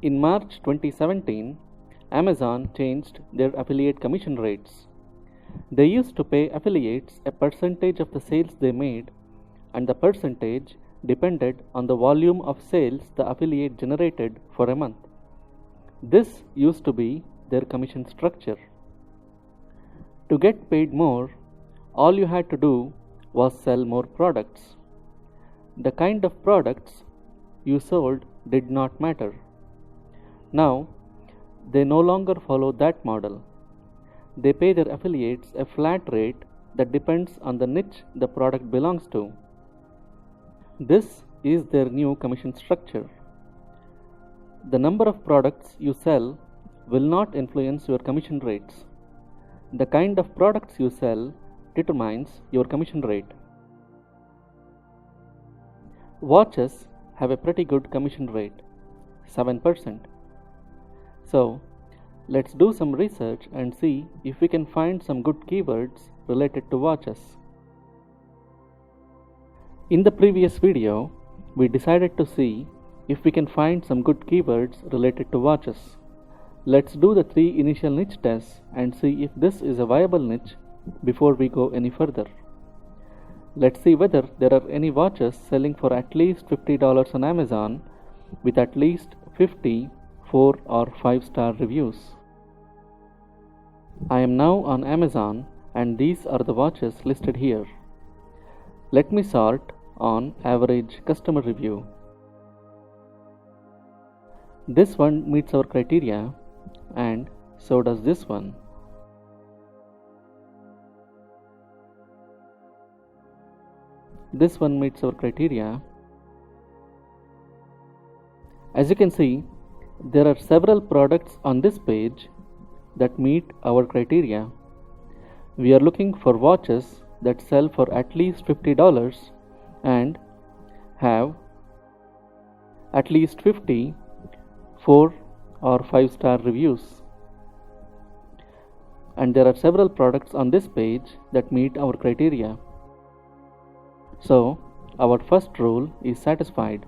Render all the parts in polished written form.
In March 2017, Amazon changed their affiliate commission rates. They used to pay affiliates a percentage of the sales they made, and the percentage depended on the volume of sales the affiliate generated for a month. This used to be their commission structure. To get paid more, all you had to do was sell more products. The kind of products you sold did not matter. Now, they no longer follow that model. They pay their affiliates a flat rate that depends on the niche the product belongs to. This is their new commission structure. The number of products you sell will not influence your commission rates. The kind of products you sell determines your commission rate. Watches have a pretty good commission rate, 7%. So, let's do some research and see if we can find some good keywords related to watches. In the previous video, we decided to see if we can find some good keywords related to watches. Let's do the 3 initial niche tests and see if this is a viable niche before we go any further. Let's see whether there are any watches selling for at least $50 on Amazon with at least 50 4 or 5-star reviews. I am now on Amazon and these are the watches listed here. Let me sort on average customer review. This one meets our criteria and so does this one. This one meets our criteria. As you can see, there are several products on this page that meet our criteria. We are looking for watches that sell for at least $50 and have at least 50 4 or 5-star reviews. And there are several products on this page that meet our criteria. So, our first rule is satisfied.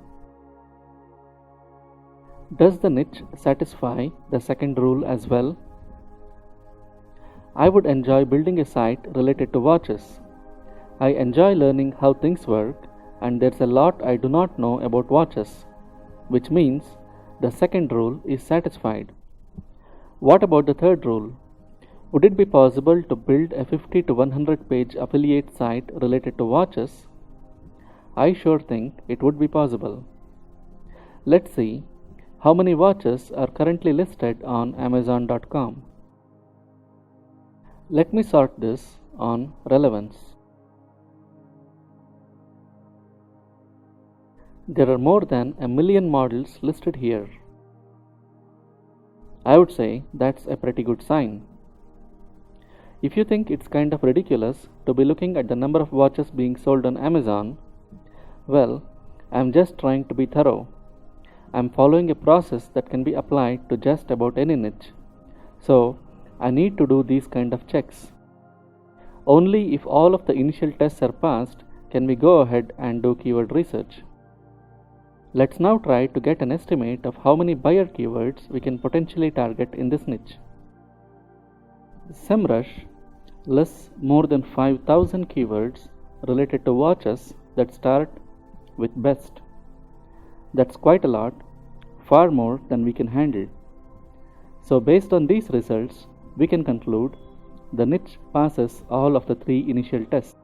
Does the niche satisfy the second rule as well? I would enjoy building a site related to watches. I enjoy learning how things work, and there's a lot I do not know about watches, which means the second rule is satisfied. What about the third rule? Would it be possible to build a 50 to 100 page affiliate site related to watches? I sure think it would be possible. Let's see how many watches are currently listed on Amazon.com. Let me sort this on relevance. There are more than 1 million models listed here. I would say that's a pretty good sign. If you think it's kind of ridiculous to be looking at the number of watches being sold on Amazon, well, I'm just trying to be thorough. I'm following a process that can be applied to just about any niche. So, I need to do these kind of checks. Only if all of the initial tests are passed can we go ahead and do keyword research. Let's now try to get an estimate of how many buyer keywords we can potentially target in this niche. SEMrush lists more than 5,000 keywords related to watches that start with best. That's quite a lot, far more than we can handle. So based on these results, we can conclude the niche passes all of the 3 initial tests.